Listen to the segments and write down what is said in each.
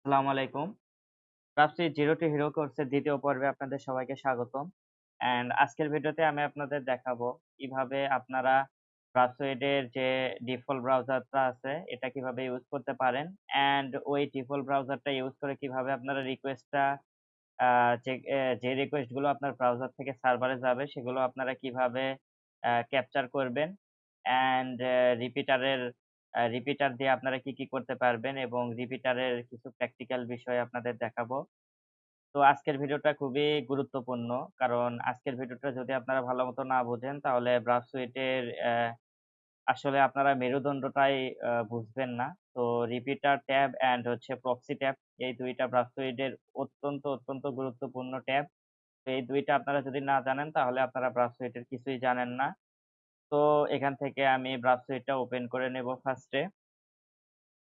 আসসালামু আলাইকুম। Craft zero two hero কোর্সের দ্বিতীয় পর্বে আপনাদের সবাইকে স্বাগতম। আজকের ভিডিওতে আমি আপনাদের দেখাবো কিভাবে আপনারা ক্রাফটসুইটের যে ডিফল্ট ব্রাউজারটা আছে এটা কিভাবে ইউজ করতে পারেন। ওই ডিফল্ট ব্রাউজারটা ইউজ করে কিভাবে আপনারা রিকোয়েস্টটা যে রিকোয়েস্ট গুলো আপনার ব্রাউজার থেকে সার্ভারে যাবে সেগুলো আপনারা কিভাবে ক্যাপচার করবেন। অ্যান্ড রিপিটার দিয়ে আপনারা কি করতে পারবেন এবং রিপিটারের কিছু প্র্যাকটিক্যাল বিষয় আপনাদের দেখাবো। তো আজকের ভিডিওটা খুবই গুরুত্বপূর্ণ। কারণ আজকের ভিডিওটা যদি আপনারা ভালোমতো না বুঝেন তাহলে ব্রাউজ সুইটের আসলে আপনারা মেরুদণ্ডটাই বুঝবেন না। তো রিপিটার ট্যাব অ্যান্ড হচ্ছে প্রক্সি ট্যাব, এই ২ টা ব্রাউজ সুইটের অত্যন্ত গুরুত্বপূর্ণ ট্যাব। তো এই ২ টা আপনারা যদি না জানেন তাহলে আপনারা ব্রাউজ সুইটের কিছুই জানেন না। তো এখান থেকে আমি ব্রাউজ সুইটটা ওপেন করে নেব ফার্স্ট এ।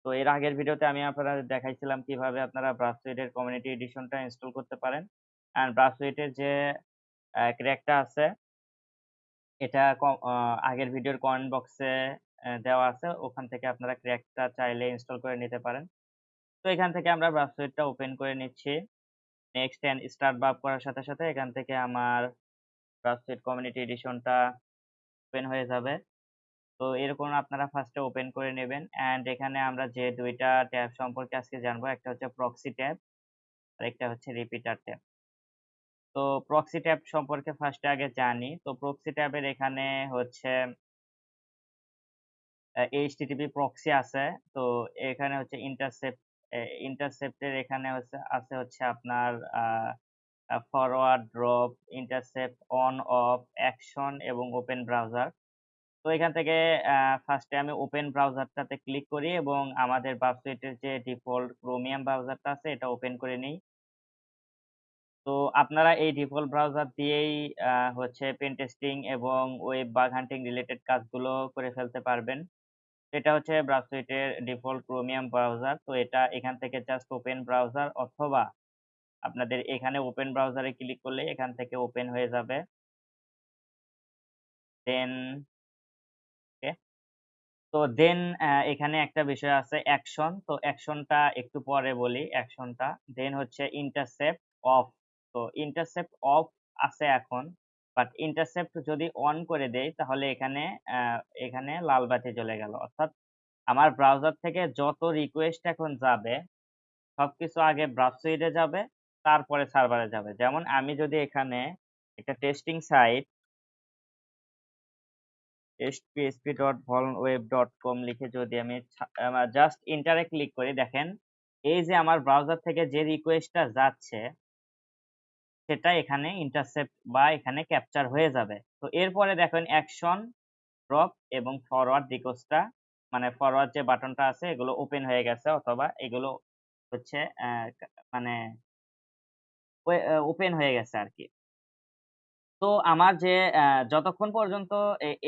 তো এর আগের ভিডিওতে আমি আপনাদের দেখাইছিলাম কিভাবে আপনারা ব্রাসুইট এর কমিউনিটি এডিশনটা ইনস্টল করতে পারেন। ব্রাসুইট এর যে ক্র্যাকটা আছে এটা আগের ভিডিওর কমেন্ট বক্সে দেওয়া আছে। ওখান থেকে আপনারা ক্র্যাকটা চাইলে ইনস্টল করে নিতে পারেন। তো এখান থেকে আমরা ব্রাসুইটটা ওপেন করে নিচ্ছি। নেক্সট স্টার্ট বাপ করার সাথে এখান থেকে আমার ব্রাসুইট কমিউনিটি এডিশনটা ওপেন হয়ে যাবে। তো এরকম আপনারা ফার্স্ট এ ওপেন করে নেবেন। এখানে আমরা যে ২ টা ট্যাব সম্পর্কে আজকে জানবো, একটা হচ্ছে প্রক্সি ট্যাব, আরেকটা হচ্ছে রিপিটার ট্যাব। তো প্রক্সি ট্যাব সম্পর্কে ফার্স্ট এ আগে জানি। তো প্রক্সি ট্যাবের এখানে হচ্ছে HTTP প্রক্সি আছে। তো এখানে হচ্ছে ইন্টারসেপ্টের এখানে হচ্ছে আপনার আ আ forward, drop, intercept, on, off, action এবং ওপেন ব্রাউজার। তো এখান থেকে ফার্স্ট এ আমি ওপেন ব্রাউজারটাতে ক্লিক করি এবং আমাদের ওয়েবসাইটের যে ডিফল্ট ক্রোমিয়াম ব্রাউজারটা আছে এটা ওপেন করে নিই। তো আপনারা এই ডিফল্ট ব্রাউজার দিয়েই হচ্ছে পেন টেস্টিং এবং ওয়েব বাগ হান্টিং রিলেটেড কাজগুলো করে ফেলতে পারবেন। এটা হচ্ছে ব্রাউজসুইটের ডিফল্ট ক্রোমিয়াম ব্রাউজার। তো এটা এখান থেকে জাস্ট ওপেন ব্রাউজার অথবা আপনাদের এখানে ওপেন ব্রাউজারে ক্লিক করলে এখান থেকে ওপেন হয়ে যাবে। দেন ওকে। তো দেন এখানে একটা বিষয় আছে অ্যাকশন। তো অ্যাকশনটা একটু পরে বলি অ্যাকশনটা। দেন হচ্ছে ইন্টারসেপ্ট অফ। তো ইন্টারসেপ্ট অফ আছে এখন। বাট ইন্টারসেপ্ট যদি অন করে দেই তাহলে এখানে লাল বাতি জ্বলে গেল। অর্থাৎ আমার ব্রাউজার থেকে যত রিকোয়েস্ট এখন যাবে সবকিছু আগে ব্রাউজসুইটে যাবে, তারপরে সার্ভারে যাবে। যেমন আমি যদি এখানে একটা টেস্টিং সাইট testphp.volnweb.com লিখে যদি আমি জাস্ট এন্টারে ক্লিক করি, দেখেন এই যে আমার ব্রাউজার থেকে যে রিকোয়েস্টটা যাচ্ছে সেটা এখানে ইন্টারসেপ্ট বা এখানে ক্যাপচার হয়ে যাবে। তো এরপরে দেখেন অ্যাকশন, ড্রপ এবং ফরওয়ার্ড রিকোয়েস্টটা মানে ফরওয়ার্ড যে বাটনটা আছে এগুলো ওপেন হয়ে গেছে অথবা এগুলো হচ্ছে মানে ওপেন হয়ে গেছে আরকি। তো আমার যে যতক্ষণ পর্যন্ত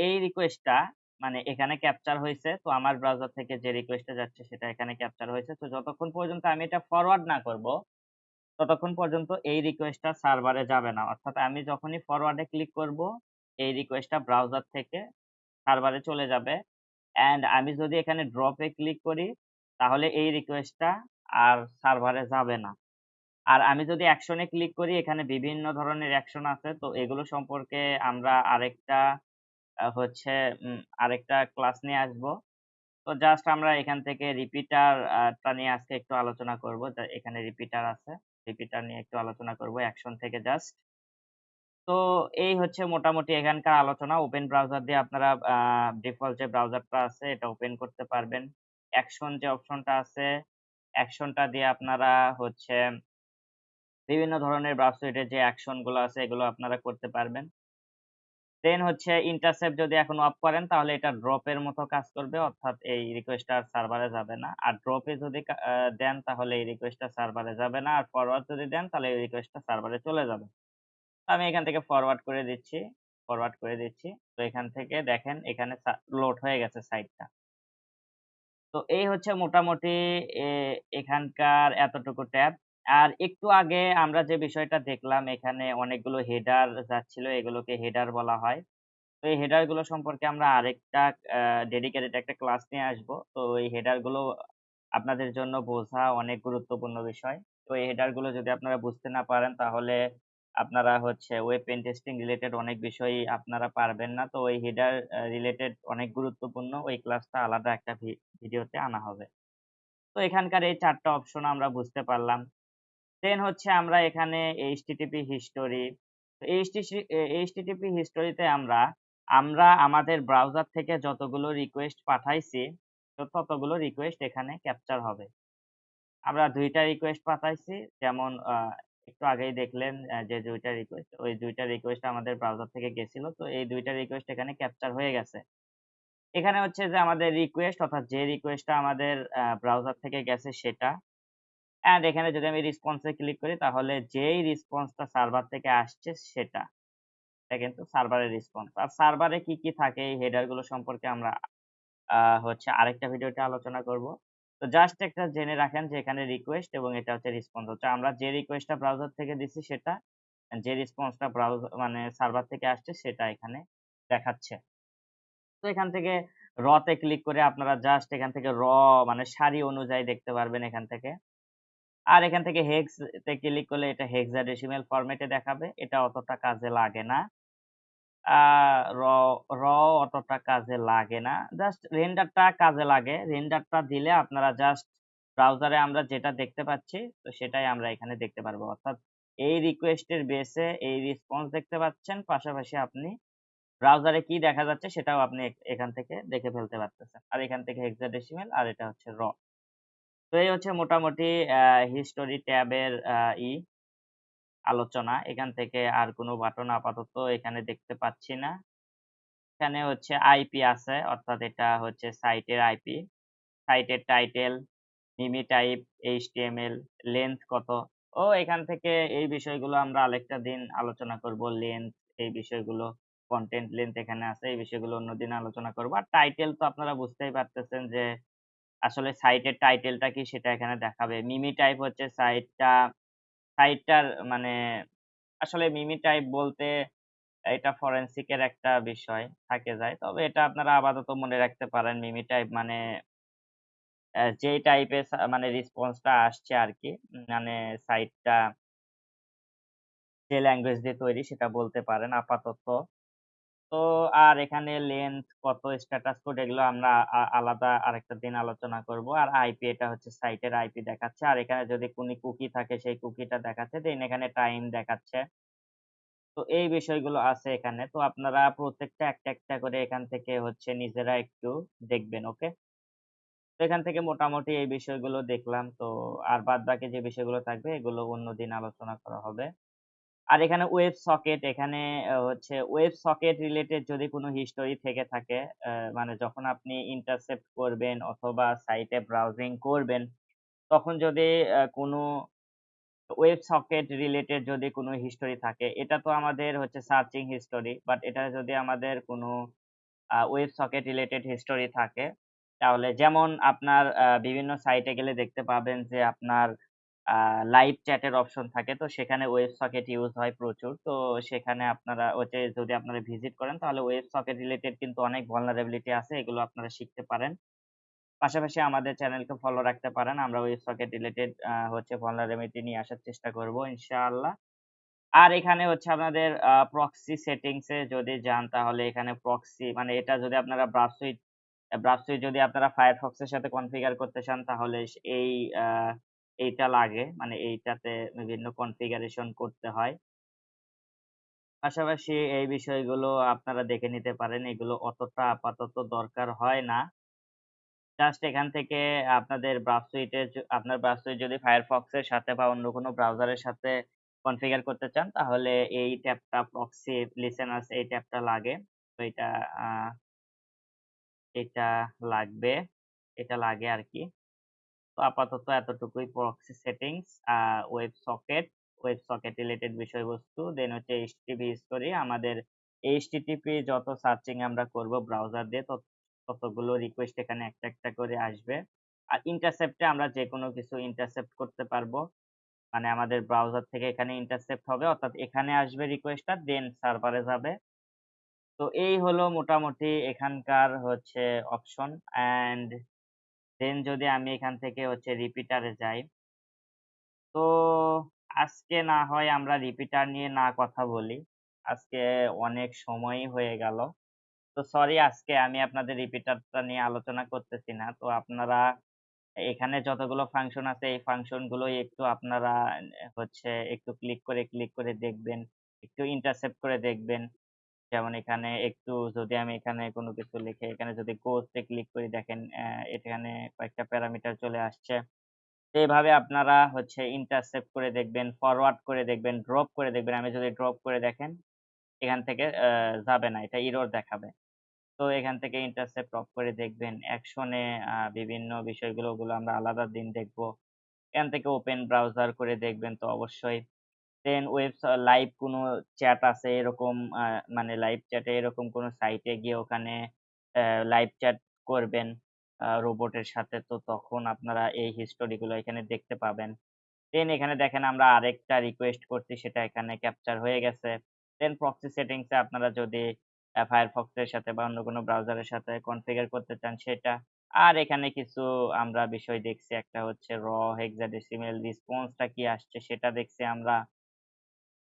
এই রিকোয়েস্টটা মানে এখানে ক্যাপচার হইছে, তো আমার ব্রাউজার থেকে যে রিকোয়েস্টটা যাচ্ছে সেটা এখানে ক্যাপচার হয়েছে। তো যতক্ষণ পর্যন্ত আমি এটা ফরওয়ার্ড না করব, ততক্ষণ পর্যন্ত এই রিকোয়েস্টটা সার্ভারে যাবে না। অর্থাৎ আমি যখনই ফরওয়ার্ড এ ক্লিক করব, এই রিকোয়েস্টটা ব্রাউজার থেকে সার্ভারে চলে যাবে। আমি যদি এখানে ড্রপ এ ক্লিক করি, তাহলে এই রিকোয়েস্টটা আর সার্ভারে যাবে না। আর আমি যদি অ্যাকশন এ ক্লিক করি, এখানে বিভিন্ন ধরনের অ্যাকশন আছে। তো এগুলো সম্পর্কে আমরা হচ্ছে আরেকটা ক্লাস নিয়ে আসবো। তো জাস্ট আমরা এখান থেকে রিপিটার টা নিয়ে আজকে একটু আলোচনা করব। এখানে রিপিটার আছে। রিপিটার নিয়ে একটু আলোচনা করব অ্যাকশন থেকে জাস্ট। তো এই হচ্ছে মোটামুটি এখানকার আলোচনা। ওপেন ব্রাউজার দিয়ে আপনারা ডিফল্ট যে ব্রাউজারটা আছে এটা ওপেন করতে পারবেন। অ্যাকশন যে অপশনটা আছে, অ্যাকশনটা দিয়ে আপনারা হচ্ছে বিভিন্ন ধরনের ব্রাউজসুইটের যে অ্যাকশন গুলো আছে এগুলো আপনারা করতে পারবেন। দেন হচ্ছে ইন্টারসেপ্ট যদি এখন অফ করেন তাহলে এটা ড্রপ এর মতো কাজ করবে। অর্থাৎ এই রিকোয়েস্টটা আর সার্ভারে যাবে না। আর ড্রপ এ যদি দেন তাহলে এই রিকোয়েস্টটা সার্ভারে যাবে না। আর ফরওয়ার্ড যদি দেন তাহলে এই রিকোয়েস্টটা সার্ভারে চলে যাবে। তো আমি এখান থেকে ফরওয়ার্ড করে দিচ্ছি। তো এখান থেকে দেখেন এখানে লোড হয়ে গেছে সাইটটা। তো এই হচ্ছে মোটামুটি এ এখানকার এতটুকু ট্যাব। আর একটু আগে আমরা যে বিষয়টা দেখলাম এখানে অনেকগুলো হেডার যাচ্ছিল, এগুলোকে হেডার বলা হয়। তো এই হেডার গুলো সম্পর্কে আমরা আরেকটা আ ডেডিকেটেড একটা ক্লাস নিয়ে আসবো। তো এই হেডার গুলো আপনাদের জন্য বোঝা অনেক গুরুত্বপূর্ণ বিষয়। তো এই হেডার গুলো যদি আপনারা বুঝতে না পারেন তাহলে আপনারা হচ্ছে ওয়েব পেন টেস্টিং রিলেটেড অনেক বিষয়ই আপনারা পারবেন না। তো ওই হেডার রিলেটেড অনেক গুরুত্বপূর্ণ। ওই ক্লাসটা আলাদা একটা ভিডিওতে আনা হবে। তো এখানকার এই ৪ টা অপশন আমরা বুঝতে পারলাম। দেন হচ্ছে আমরা এখানে HTTP হিস্টোরি, তো HTTP হিস্টোরিতে আমরা আমাদের ব্রাউজার থেকে যতগুলো রিকোয়েস্ট পাঠাইছি, তো ততগুলো রিকোয়েস্ট এখানে ক্যাপচার হবে। আমরা ২ টা রিকোয়েস্ট পাঠাইছি, যেমন একটু আগেই দেখলেন যে ২ টা রিকোয়েস্ট, ওই ২ টা রিকোয়েস্ট আমাদের ব্রাউজার থেকে গেছিল। তো এই ২ টা রিকোয়েস্ট এখানে ক্যাপচার হয়ে গেছে। এখানে হচ্ছে যে আমাদের রিকোয়েস্ট, অর্থাৎ যে রিকোয়েস্টটা আমাদের ব্রাউজার থেকে গেছে সেটা। অ্যান্ড এখানে যদি আমি রেসপন্স এ ক্লিক করি তাহলে যেই রেসপন্সটা সার্ভার থেকে আসছে সেটা। এটা কিন্তু সার্ভারের রেসপন্স। আর সার্ভারে কি, কি থাকে এই হেডার গুলো সম্পর্কে আমরা হচ্ছে আরেকটা ভিডিওতে আলোচনা করব। তো জাস্ট একটা জেনে রাখেন যে এখানে রিকোয়েস্ট এবং এটা হচ্ছে রেসপন্স, হচ্ছে আমরা যে রিকোয়েস্টটা ব্রাউজার থেকে দিচ্ছি সেটা, যে রেসপন্সটা মানে সার্ভার থেকে আসছে সেটা এখানে দেখাচ্ছে। তো এখান থেকে র তে ক্লিক করে আপনারা জাস্ট এখান থেকে মানে সারি অনুযায়ী দেখতে পারবেন এখান থেকে। আর এখান থেকে হেক্স তে ক্লিক করলে এটা হেক্সাডেসিমাল ফরম্যাটে দেখাবে। এটা অতটা কাজে লাগে না। আ র র অতটা কাজে লাগে না। জাস্ট রেন্ডারটা কাজে লাগে। রেন্ডারটা দিলে আপনারা জাস্ট ব্রাউজারে আমরা যেটা দেখতে পাচ্ছি, তো সেটাই আমরা এখানে দেখতে পারবো। অর্থাৎ এই রিকোয়েস্টের বেসে এই রেসপন্স দেখতে পাচ্ছেন। পাশাপাশি আপনি ব্রাউজারে কি দেখা যাচ্ছে সেটাও আপনি এখান থেকে দেখে ফেলতে পারতেছেন। আর এখান থেকে হেক্সাডেসিমাল, আর এটা হচ্ছে র। তো এই হচ্ছে মোটামুটি হিস্টোরি ট্যাবের আলোচনা। এখান থেকে আর কোনো বাটন আপাতত এখানে দেখতে পাচ্ছি না। এখানে হচ্ছে আইপি আছে, অর্থাৎ এটা হচ্ছে সাইটের আইপি। সাইটের টাইটেল, মিমি টাইপ, এইচটিএমএল, লেন্থ কত। এখান থেকে এই বিষয়গুলো আমরা আরেকটা দিন আলোচনা করব। লেন্থ, এই বিষয়গুলো, কনটেন্ট লেন্থ এখানে আছে। এই বিষয়গুলো অন্যদিন আলোচনা করব। আর টাইটেল তো আপনারা বুঝতেই পারতেছেন যে আসলে সাইটের টাইটেলটা কি সেটা এখানে দেখাবে। মিমি টাইপ হচ্ছে সাইটটার মানে আসলে মিমি টাইপ বলতে এটা ফরেনসিক এর একটা বিষয় থাকে যায়। তবে এটা আপনারা আপাতত মনে রাখতে পারেন। মিমি টাইপ মানে যেই টাইপের মানে রেসপন্সটা আসছে আরকি। মানে সাইটটা যে ল্যাঙ্গুয়েজ দিয়ে তৈরি সেটা বলতে পারেন আপাতত। তো আর এখানে লেন্থ কত, স্ট্যাটাস কোড, এগুলো আমরা আলাদা আরেকটা দিন আলোচনা করব। আর আইপি, এটা হচ্ছে সাইটের আইপি দেখাচ্ছে। আর এখানে যদি কোনো কুকি থাকে সেই কুকিটা দেখাচ্ছে। দেন এখানে টাইম দেখাচ্ছে। তো এই বিষয়গুলো আছে এখানে। তো আপনারা প্রত্যেকটা একটা, একটা করে এখান থেকে হচ্ছে নিজেরা একটু দেখবেন, ওকে? তো এখান থেকে মোটামুটি এই বিষয়গুলো দেখলাম। তো আর বাদবাকি যে বিষয়গুলো থাকবে এগুলো অন্যদিন আলোচনা করা হবে। আর এখানে ওয়েব সকেট, এখানে হচ্ছে ওয়েব সকেট রিলেটেড যদি কোনো হিস্টোরি থেকে থাকে, মানে যখন আপনি ইন্টারসেপ্ট করবেন অথবা সাইটে ব্রাউজিং করবেন, তখন যদি কোনো ওয়েব সকেট রিলেটেড যদি কোনো হিস্টোরি থাকে, এটা তো আমাদের হচ্ছে সার্চিং হিস্টোরি। বাট এটা যদি আমাদের কোনো ওয়েব সকেট রিলেটেড হিস্টোরি থাকে, তাহলে যেমন আপনার বিভিন্ন সাইটে গেলে দেখতে পাবেন যে আপনার লাইভ চ্যাটের অপশন থাকে। তো সেখানে ওয়েব সকেট ইউজ হয় প্রচুর। তো সেখানে আপনারা ওইটা যদি আপনারা ভিজিট করেন তাহলে ওয়েব সকেট রিলেটেড কিন্তু অনেক ভালনারেবিলিটি আছে। এগুলো আপনারা শিখতে পারেন। পাশাপাশি আমাদের চ্যানেলকে ফলো রাখতে পারেন। আমরা ওয়েব সকেট রিলেটেড হচ্ছে ভালনারেবিলিটি নিয়ে আসার চেষ্টা করব ইনশাআল্লাহ। আর এখানে হচ্ছে আপনাদের প্রক্সি সেটিংস এ যদি যান তাহলে এখানে প্রক্সি মানে এটা যদি আপনারা ব্রাউজ সুইট যদি আপনারা ফায়ারফক্স এর সাথে কনফিগার করতে চান তাহলে এই আ এইটা লাগে। মানে এইটাতে বিভিন্ন কনফিগারেশন করতে হয়। পাশাপাশি এই বিষয়গুলো আপনারা দেখে নিতে পারেন। এগুলো অতটা আপাতত দরকার হয় না। জাস্ট এখান থেকে আপনার ব্রাউজ সুইট যদি ফায়ারফক্স এর সাথে বা অন্য কোনো ব্রাউজারের সাথে কনফিগার করতে চান তাহলে এই ট্যাবটা প্রক্সি লিসেনার্স, এই ট্যাবটা লাগে। তো আ এটা লাগবে। এটা লাগে আরকি। তো আপাতত এতটুকুই proxy settings, web socket, web socket related বিষয়বস্তু। দেন হচ্ছে HTTP হিস্টোরি। আমাদের HTTP যত সার্চিং আমরা করব ব্রাউজার দিয়ে ততগুলো রিকোয়েস্ট এখানে একটা, একটা করে আসবে। আর ইন্টারসেপ্ট এ আমরা যেকোনো কিছু ইন্টারসেপ্ট করতে পারবো। মানে আমাদের ব্রাউজার থেকে এখানে ইন্টারসেপ্ট হবে, অর্থাৎ এখানে আসবে রিকোয়েস্টটা, দেন সার্ভারে যাবে। তো এই হলো মোটামুটি এখানকার হচ্ছে অপশন। অ্যান্ড দেন যদি আমি এখান থেকে হচ্ছে রিপিটারে যাই, তো আজকে না হয় আমরা রিপিটার নিয়ে না কথা বলি। আজকে অনেক সময়ই হয়ে গেল। তো সরি, আজকে আমি আপনাদের রিপিটারটা নিয়ে আলোচনা করতেছি না। তো আপনারা এখানে যতগুলো ফাংশন আছে এই ফাংশন গুলোই একটু আপনারা হচ্ছে একটু ক্লিক করে দেখবেন। একটু ইন্টারসেপ্ট করে দেখবেন। যেমন এখানে একটু যদি আমি এখানে কোনো কিছু লিখে এখানে যদি গোস্ট এ ক্লিক করি, দেখেন এখানে কয়েকটা প্যারামিটার চলে আসছে। তো এভাবে আপনারা হচ্ছে ইন্টারসেপ্ট করে দেখবেন, ফরওয়ার্ড করে দেখবেন, ড্রপ করে দেখবেন। আমি যদি ড্রপ করে দেখেন, এখান থেকে যাবে না। এটা এরর দেখাবে। তো এখান থেকে ইন্টারসেপ্ট অফ করে দেখবেন। অ্যাকশনে বিভিন্ন বিষয়গুলো ওগুলো আমরা আলাদা দিন দেখব। এখান থেকে ওপেন ব্রাউজার করে দেখবেন তো অবশ্যই। দেন লাইভ কোনো চ্যাট আছে এরকম, মানে লাইভ চ্যাটে এরকম কোনো সাইটে গিয়ে ওখানে লাইভ চ্যাট করবেন রোবটের সাথে। তো তখন আপনারা এই হিস্টোরি গুলো এখানে দেখতে পাবেন। দেন এখানে দেখেন আমরা আরেকটা রিকোয়েস্ট করছি, সেটা এখানে ক্যাপচার হয়ে গেছে। দেন প্রক্সি সেটিংস এ আপনারা যদি Firefox এর সাথে বা অন্য কোনো ব্রাউজারের সাথে কনফিগার করতে চান সেটা। আর এখানে কিছু আমরা বিষয় দেখছি। একটা হচ্ছে হেক্সাডেসিমেল রেসপন্সটা কি আসছে সেটা দেখছি আমরা।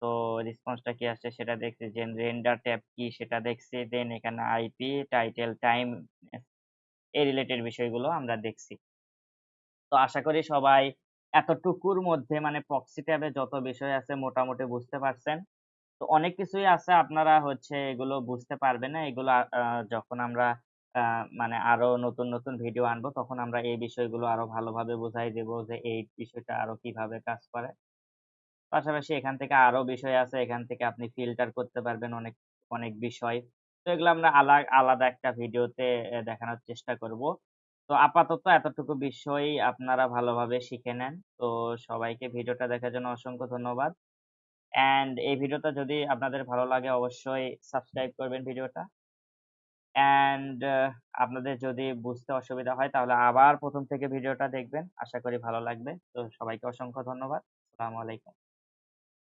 তো রেসপন্সটা কি আসছে সেটা দেখছি। রেন্ডার ট্যাব কি সেটা দেখছি। দেন এখানে আইপি, টাইটেল, টাইম, এই রিলেটেড বিষয়গুলো আমরা দেখছি। তো আশা করি সবাই এতটুকুর মধ্যে মানে প্রক্সি ট্যাবে যত বিষয় আছে মোটামুটি বুঝতে পারছেন। তো অনেক কিছুই আছে আপনারা হচ্ছে এগুলো বুঝতে পারবেন না। এগুলো যখন আমরা আ মানে আরো নতুন ভিডিও আনবো তখন আমরা এই বিষয়গুলো আরো ভালোভাবে বুঝাই দেব যে এই বিষয়টা আরো কিভাবে কাজ করে। পাশাপাশি এখান থেকে আরো বিষয় আছে। এখান থেকে আপনি ফিল্টার করতে পারবেন অনেক বিষয়। তো এগুলো আমরা আলাদা একটা ভিডিওতে দেখানোর চেষ্টা করব। তো আপাতত এতটুকু বিষয় আপনারা ভালোভাবে শিখে নেন। তো সবাইকে ভিডিওটা দেখার জন্য অসংখ্য ধন্যবাদ। অ্যান্ড এই ভিডিওটা যদি আপনাদের ভালো লাগে অবশ্যই সাবস্ক্রাইব করবেন ভিডিওটা। অ্যান্ড আপনাদের যদি বুঝতে অসুবিধা হয় তাহলে আবার ১ম থেকে ভিডিওটা দেখবেন। আশা করি ভালো লাগবে। তো সবাইকে অসংখ্য ধন্যবাদ। আসসালামু আলাইকুম।